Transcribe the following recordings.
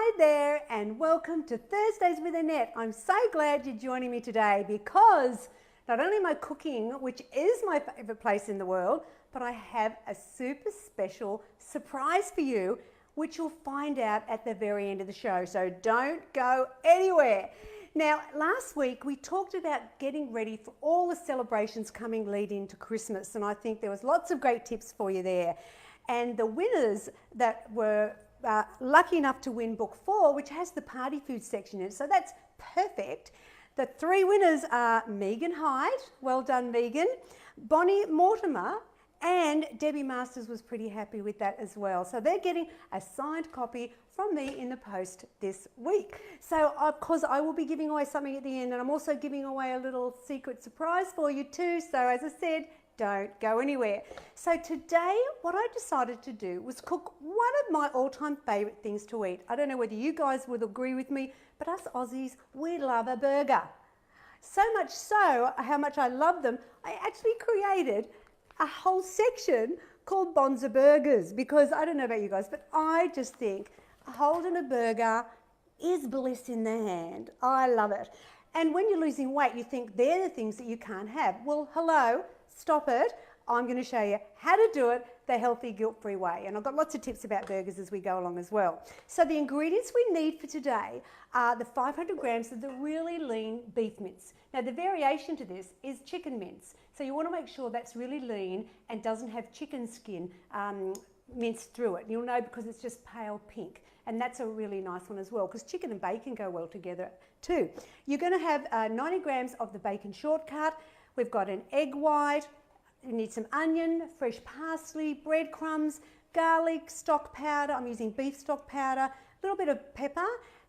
Hi there and welcome to Thursdays with Annette. I'm so glad you're joining me today because not only am I cooking, which is my favourite place in the world, but I have a super special surprise for you, which you'll find out at the very end of the show. So don't go anywhere. Now, last week we talked about getting ready for all the celebrations coming lead into Christmas, and I think there was lots of great tips for you there. And the winners that were lucky enough to win book 4, which has the party food section in it, so that's perfect. The 3 winners are Megan Hyde, well done Megan, Bonnie Mortimer, and Debbie Masters was pretty happy with that as well. So they're getting a signed copy from me in the post this week. So of course I will be giving away something at the end, and I'm also giving away a little secret surprise for you too. So as I said, don't go anywhere. So today what I decided to do was cook one of my all-time favourite things to eat. I don't know whether you guys would agree with me, but us Aussies, we love a burger. So much so, how much I love them, I actually created a whole section called Bonza Burgers, because I don't know about you guys, but I just think holding a burger is bliss in the hand. I love it. And when you're losing weight, you think they're the things that you can't have. Well, hello. Stop it. I'm going to show you how to do it the healthy, guilt-free way. And I've got lots of tips about burgers as we go along as well. So the ingredients we need for today are the 500 grams of the really lean beef mince. Now the variation to this is chicken mince. So you want to make sure that's really lean and doesn't have chicken skin minced through it. You'll know because it's just pale pink. And that's a really nice one as well, because chicken and bacon go well together too. You're going to have 90 grams of the bacon shortcut. We've got an egg white, you need some onion, fresh parsley, breadcrumbs, garlic, stock powder. I'm using beef stock powder, a little bit of pepper,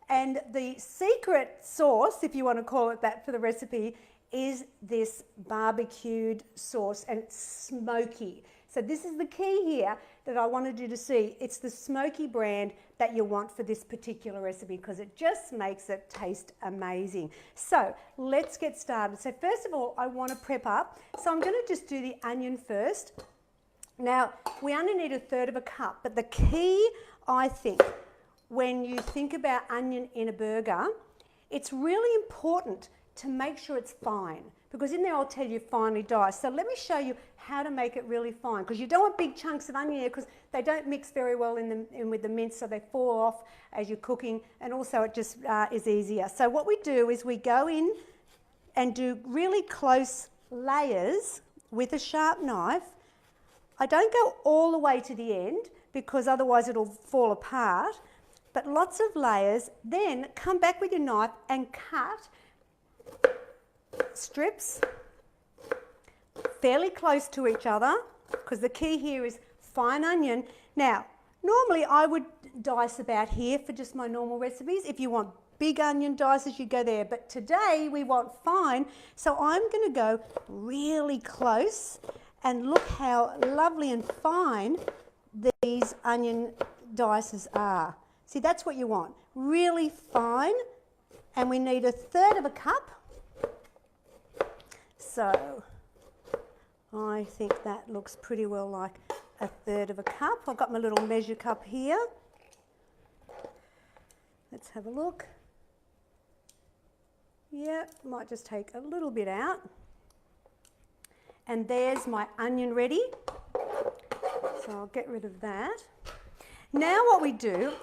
and the secret sauce, if you want to call it that for the recipe, is this barbecued sauce, and it's smoky. So this is the key here that I wanted you to see. It's the smoky brand that you want for this particular recipe because it just makes it taste amazing. So let's get started. So first of all, I want to prep up. So I'm going to just do the onion first. Now, we only need 1/3 of a cup, but the key, I think, when you think about onion in a burger, it's really important to make sure it's fine, because in there I'll tell you finely diced. So let me show you how to make it really fine, because you don't want big chunks of onion here because they don't mix very well in with the mince, so they fall off as you're cooking, and also it just is easier. So what we do is we go in and do really close layers with a sharp knife. I don't go all the way to the end because otherwise it'll fall apart, but lots of layers. Then come back with your knife and cut strips fairly close to each other, because the key here is fine onion. Now, normally I would dice about here for just my normal recipes. If you want big onion dices, you go there, but today we want fine, so I'm going to go really close, and look how lovely and fine these onion dices are. See, that's what you want, really fine, and we need 1/3 of a cup. So I think that looks pretty well like 1/3 of a cup. I've got my little measure cup here. Let's have a look. Yeah, might just take a little bit out. And there's my onion ready. So I'll get rid of that. Now what we do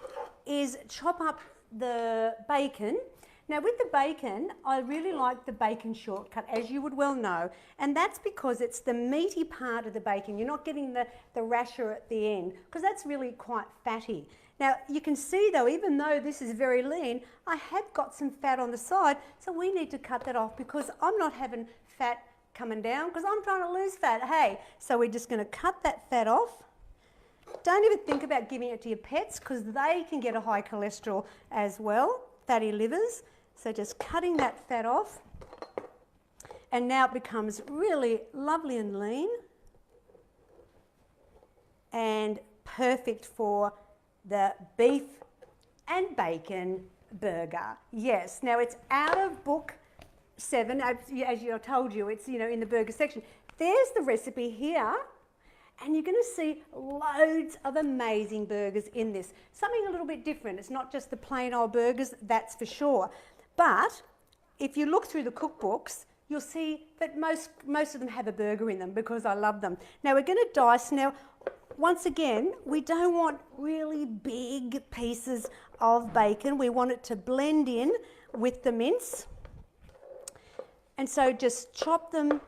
is chop up the bacon. Now with the bacon, I really like the bacon shortcut, as you would well know, and that's because it's the meaty part of the bacon. You're not getting the rasher at the end, because that's really quite fatty. Now you can see though, even though this is very lean, I have got some fat on the side, so we need to cut that off because I'm not having fat coming down because I'm trying to lose fat, hey. So we're just going to cut that fat off. Don't even think about giving it to your pets because they can get a high cholesterol as well, fatty livers. So just cutting that fat off, and now it becomes really lovely and lean and perfect for the beef and bacon burger. Yes, now it's out of book 7, as I told you, it's in the burger section. There's the recipe here, And you're going to see loads of amazing burgers in this. Something a little bit different. It's not just the plain old burgers, that's for sure. But if you look through the cookbooks, you'll see that most of them have a burger in them because I love them. Now we're going to dice. Now, once again, we don't want really big pieces of bacon. We want it to blend in with the mince. And so just chop them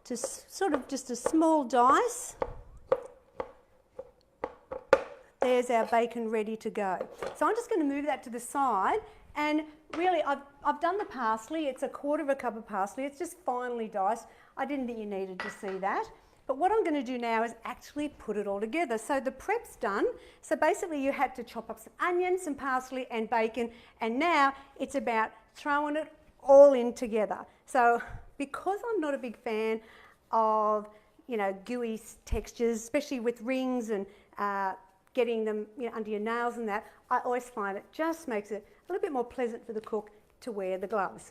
to sort of just a small dice. There's our bacon ready to go. So I'm just going to move that to the side, and really I've done the parsley. It's a quarter of a cup of parsley. It's just finely diced. I didn't think you needed to see that. But what I'm going to do now is actually put it all together. So the prep's done. So basically you had to chop up some onions, some parsley and bacon, and now it's about throwing it all in together. So because I'm not a big fan of, you know, gooey textures, especially with rings and getting them, you know, under your nails and that, I always find it just makes it a little bit more pleasant for the cook to wear the gloves.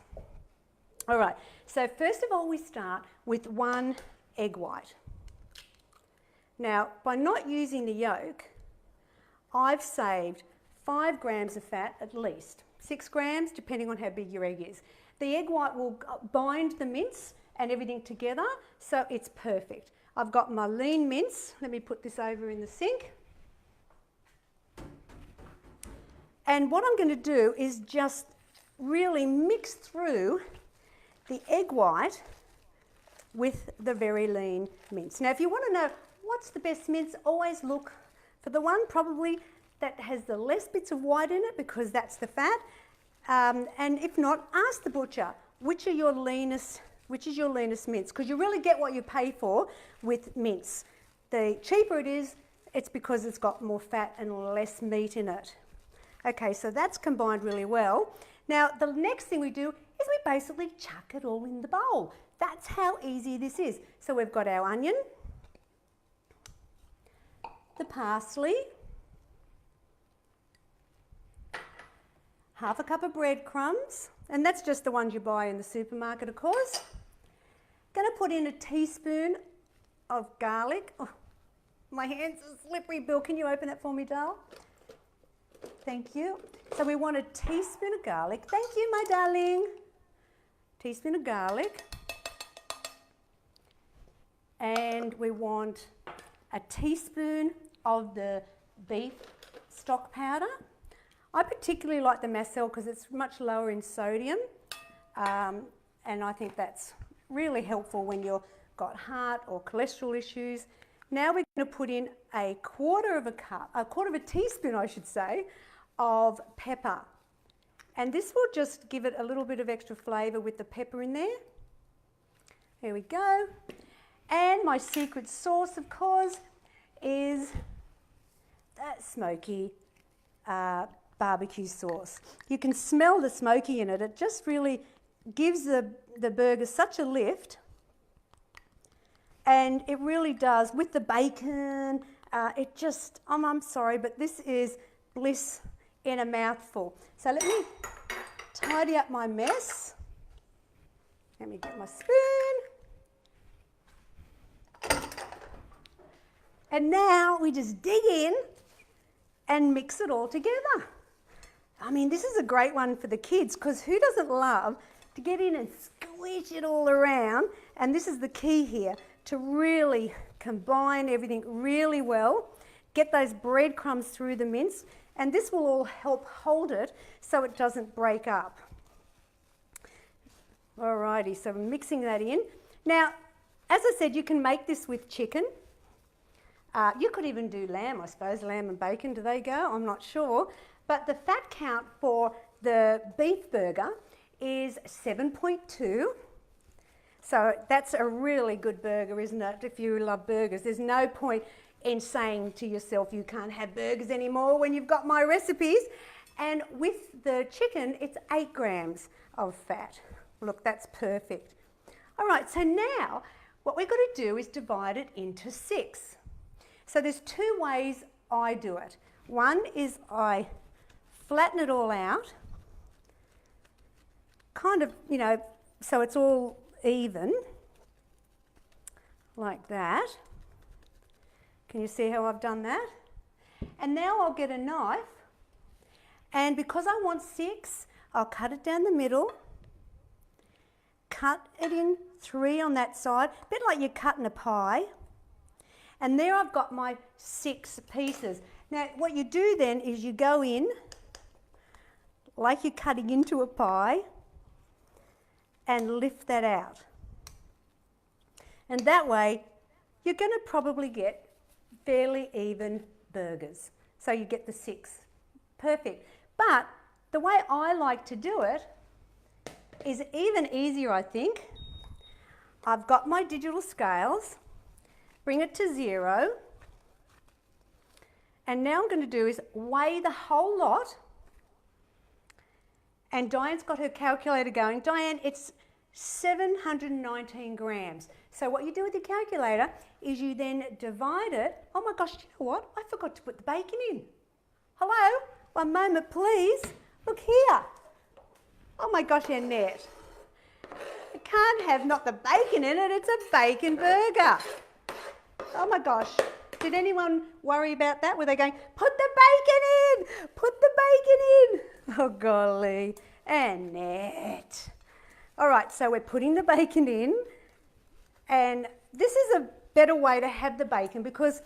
All right, so first of all we start with 1 egg white. Now, by not using the yolk, I've saved 5 grams of fat at least, 6 grams depending on how big your egg is. The egg white will bind the mince and everything together, so it's perfect. I've got my lean mince. Let me put this over in the sink. And what I'm going to do is just really mix through the egg white with the very lean mince. Now, if you want to know what's the best mince, always look for the one probably that has the less bits of white in it, because that's the fat. And if not, ask the butcher which is your leanest mince, because you really get what you pay for with mince. The cheaper it is, it's because it's got more fat and less meat in it. Okay, so that's combined really well. Now, the next thing we do is we basically chuck it all in the bowl. That's how easy this is. So we've got our onion, the parsley, half a cup of breadcrumbs, and that's just the ones you buy in the supermarket, of course. Going to put in a teaspoon of garlic. Oh, my hands are slippery. Bill, can you open that for me, darling? Thank you. So we want a teaspoon of garlic. Thank you, my darling. Teaspoon of garlic. And we want a teaspoon of the beef stock powder. I particularly like the Marcel because it's much lower in sodium, and I think that's really helpful when you've got heart or cholesterol issues. Now we're going to put in a quarter of a teaspoon, I should say, of pepper. And this will just give it a little bit of extra flavour with the pepper in there. There we go. And my secret sauce, of course, is that smoky barbecue sauce. You can smell the smoky in it. It just really gives the burger such a lift. And it really does with the bacon. It just, I'm sorry, but this is bliss in a mouthful. So let me tidy up my mess. Let me get my spoon. And now we just dig in and mix it all together. I mean, this is a great one for the kids, because who doesn't love to get in and squish it all around? And this is the key here, to really combine everything really well, get those breadcrumbs through the mince, and this will all help hold it so it doesn't break up. Alrighty, so I'm mixing that in. Now, as I said, you can make this with chicken. You could even do lamb, I suppose. Lamb and bacon, do they go? I'm not sure. But the fat count for the beef burger is 7.2. So that's a really good burger, isn't it, if you love burgers? There's no point in saying to yourself you can't have burgers anymore when you've got my recipes. And with the chicken, it's 8 grams of fat. Look, that's perfect. All right, so now what we've got to do is divide it into 6. So there's 2 ways I do it. One is I flatten it all out, kind of, you know, so it's all even, like that. Can you see how I've done that? And now I'll get a knife, and because I want 6, I'll cut it down the middle, cut it in 3 on that side, a bit like you're cutting a pie. And there I've got my 6 pieces. Now what you do then is you go in like you're cutting into a pie and lift that out. And that way you're going to probably get fairly even burgers. So you get the 6. Perfect. But the way I like to do it is even easier, I think. I've got my digital scales, bring it to 0, and now I'm going to do is weigh the whole lot. And Diane's got her calculator going. Diane, it's 719 grams. So what you do with your calculator is you then divide it. Oh my gosh, do you know what? I forgot to put the bacon in. Hello? One moment, please. Look here. Oh my gosh, Annette. You can't have not the bacon in it. It's a bacon burger. Oh my gosh. Did anyone worry about that? Were they going, put the bacon in, put the bacon in? Oh golly, Annette. All right, so we're putting the bacon in, and this is a better way to have the bacon, because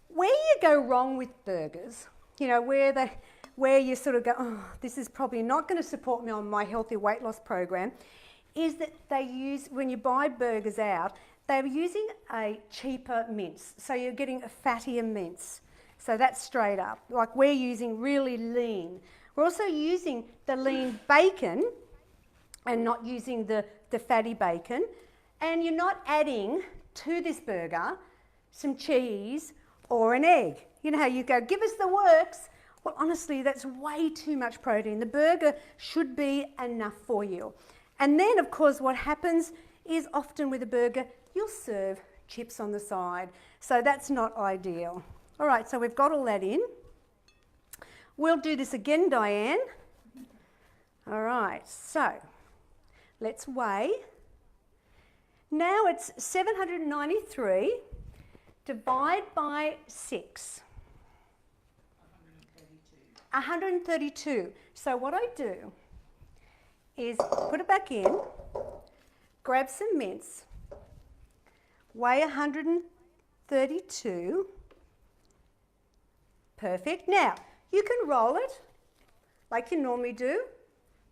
where you go wrong with burgers, you know, where you sort of go, oh, this is probably not going to support me on my healthy weight loss program, is that they use, when you buy burgers out, they're using a cheaper mince. So you're getting a fattier mince. So that's straight up. Like we're using really lean. We're also using the lean bacon and not using the fatty bacon. And you're not adding to this burger some cheese or an egg. You know how you go, give us the works. Well, honestly, that's way too much protein. The burger should be enough for you. And then, of course, what happens is often with a burger, you'll serve chips on the side. So that's not ideal. All right, so we've got all that in. We'll do this again, Diane. All right, so let's weigh. Now it's 793. Divide by 6. 132. So what I do is put it back in, grab some mince, weigh 132. Perfect. Now, you can roll it like you normally do,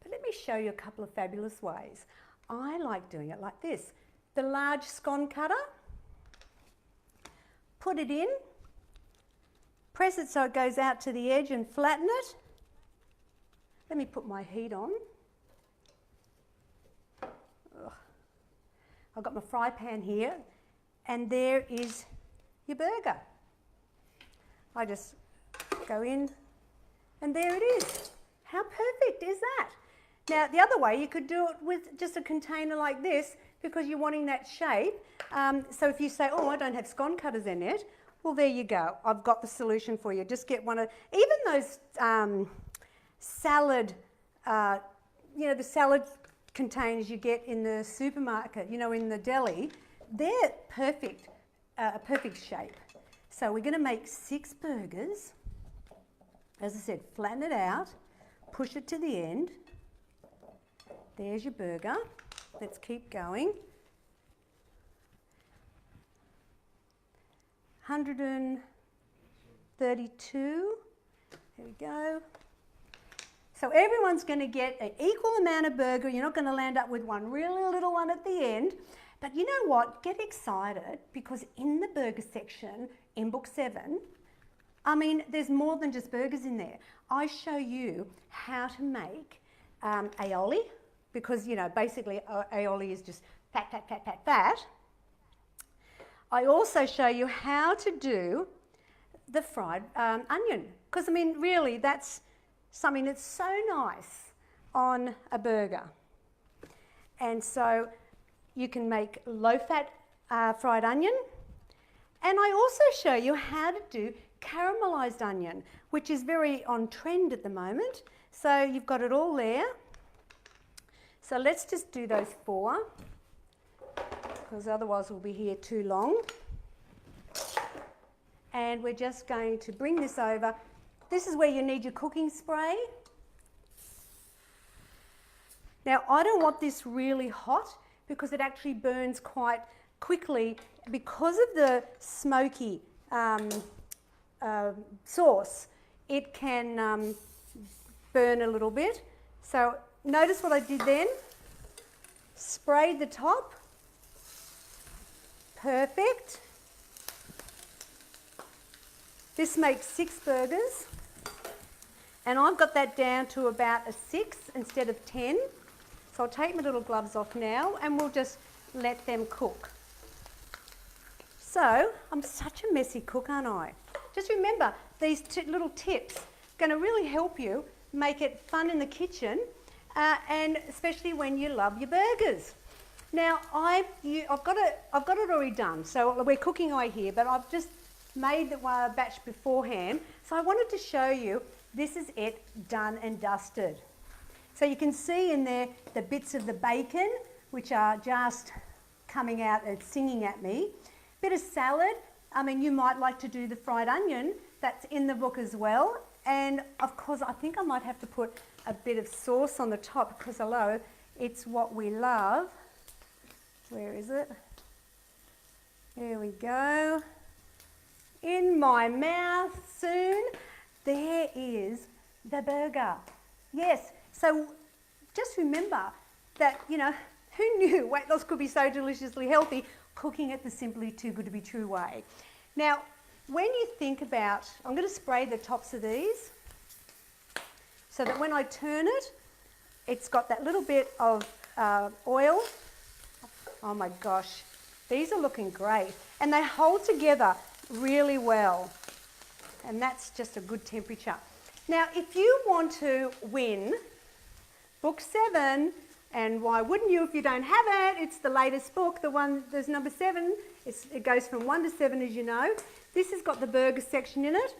but let me show you a couple of fabulous ways. I like doing it like this. The large scone cutter, put it in, press it so it goes out to the edge and flatten it. Let me put my heat on. Ugh. I've got my fry pan here, and there is your burger. I just go in, and there it is. How perfect is that? Now, the other way, you could do it with just a container like this, because you're wanting that shape. So if you say, oh, I don't have scone cutters in it, well, there you go. I've got the solution for you. Just get one of, even those salad, the salad containers you get in the supermarket, in the deli, they're perfect, a perfect shape. So we're going to make 6 burgers. As I said, flatten it out, push it to the end. There's your burger. Let's keep going. 132. There we go. So everyone's going to get an equal amount of burger. You're not going to land up with one really little one at the end. But you know what? Get excited, because in the burger section in book 7, there's more than just burgers in there. I show you how to make aioli, because, basically aioli is just fat, fat, fat, fat, fat. I also show you how to do the fried onion, because, really, that's something that's so nice on a burger. And so you can make low-fat fried onion. And I also show you how to do caramelised onion, which is very on trend at the moment. So you've got it all there. So let's just do those 4, because otherwise we'll be here too long. And we're just going to bring this over. This is where you need your cooking spray. Now, I don't want this really hot because it actually burns quite quickly because of the smoky sauce. It can burn a little bit. So notice what I did then. Sprayed the top. Perfect. This makes 6 burgers. And I've got that down to about a 6 instead of 10. So I'll take my little gloves off now and we'll just let them cook. So, I'm such a messy cook, aren't I? Just remember, these little tips are going to really help you make it fun in the kitchen, and especially when you love your burgers. Now, I've got it already done, so we're cooking away here, but I've just made the batch beforehand. So I wanted to show you, this is it done and dusted. So you can see in there the bits of the bacon, which are just coming out and singing at me. Bit of salad. I mean, you might like to do the fried onion. That's in the book as well. And of course, I think I might have to put a bit of sauce on the top because, hello, it's what we love. Where is it? There we go. In my mouth soon. There is the burger. Yes. So just remember that, you know, who knew weight loss could be so deliciously healthy? Cooking it the Simply Too Good to Be True way. Now, when you think about, I'm going to spray the tops of these so that when I turn it, it's got that little bit of oil. Oh my gosh, these are looking great. And they hold together really well. And that's just a good temperature. Now, if you want to win book 7, and why wouldn't you if you don't have it? It's the latest book, the one, there's number 7. It goes from 1 to 7, as you know. This has got the burger section in it,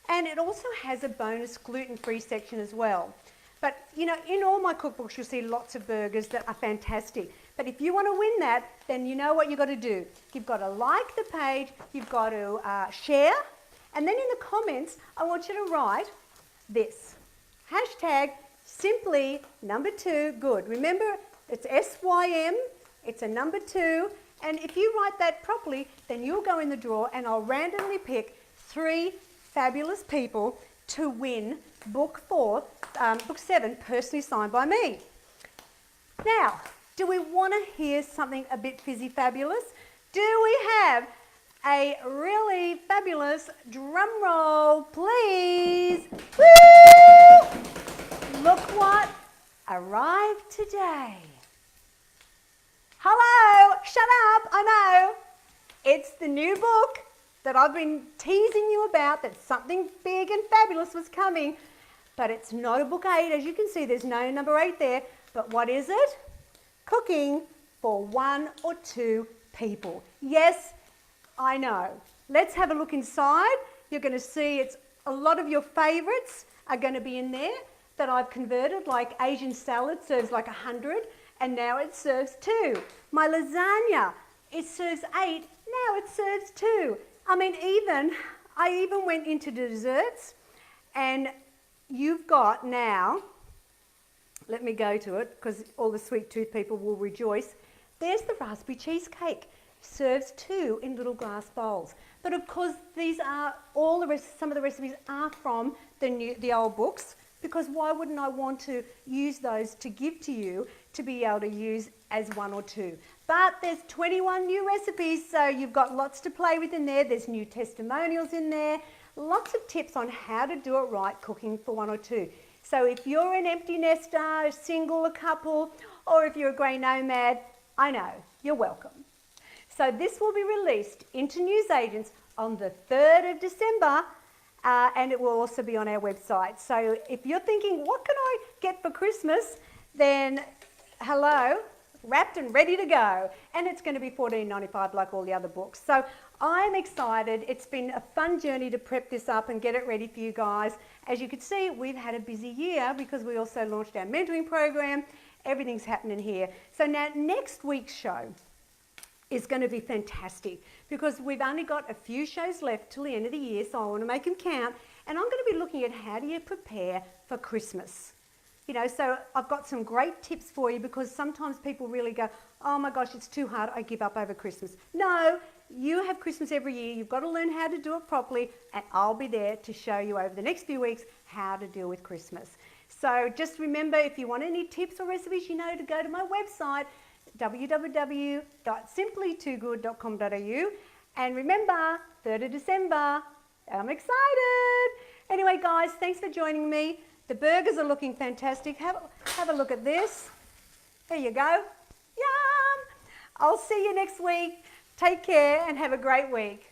and it also has a bonus gluten-free section as well. But, you know, in all my cookbooks, you'll see lots of burgers that are fantastic. But if you want to win that, then you know what you've got to do. You've got to like the page, you've got to share, and then in the comments, I want you to write this. Hashtag Simply number 2 good. Remember, it's SYM, it's a number 2, and if you write that properly, then you'll go in the draw and I'll randomly pick 3 fabulous people to win book 7, personally signed by me. Now, do we want to hear something a bit fizzy fabulous? Do we have a really fabulous drum roll, please? Woo! Look what arrived today. Hello, shut up, I know. It's the new book that I've been teasing you about, that something big and fabulous was coming, but it's not a book 8. As you can see, there's no number 8 there. But what is it? Cooking for 1 or 2 people. Yes, I know. Let's have a look inside. You're going to see it's a lot of your favorites are going to be in there that I've converted, like Asian salad serves like 100, and now it serves 2. My lasagna, it serves 8, now it serves 2. I mean, I even went into desserts, and you've got now, let me go to it, because all the sweet tooth people will rejoice. There's the raspberry cheesecake. Serves 2 in little glass bowls. But of course, these are all the rest. Some of the recipes are from the old books, because why wouldn't I want to use those to give to you to be able to use as 1 or 2? But there's 21 new recipes, so you've got lots to play with in there. There's new testimonials in there, lots of tips on how to do it right cooking for 1 or 2. So if you're an empty nester, a single, a couple, or if you're a grey nomad, I know, you're welcome. So this will be released into newsagents on the 3rd of December, and it will also be on our website. So if you're thinking, what can I get for Christmas? Then, hello, wrapped and ready to go. And it's going to be $14.95 like all the other books. So I'm excited. It's been a fun journey to prep this up and get it ready for you guys. As you can see, we've had a busy year because we also launched our mentoring program. Everything's happening here. So now next week's show is going to be fantastic because we've only got a few shows left till the end of the year, so I want to make them count. And I'm going to be looking at how do you prepare for Christmas. You know, so I've got some great tips for you because sometimes people really go, oh my gosh, it's too hard, I give up over Christmas. No, you have Christmas every year. You've got to learn how to do it properly, and I'll be there to show you over the next few weeks how to deal with Christmas. So just remember, if you want any tips or recipes, you know to go to my website, www.simplytoogood.com.au. And remember, 3rd of December, I'm excited. Anyway, guys, thanks for joining me. The burgers are looking fantastic. Have a look at this. There you go. Yum! I'll see you next week. Take care and have a great week.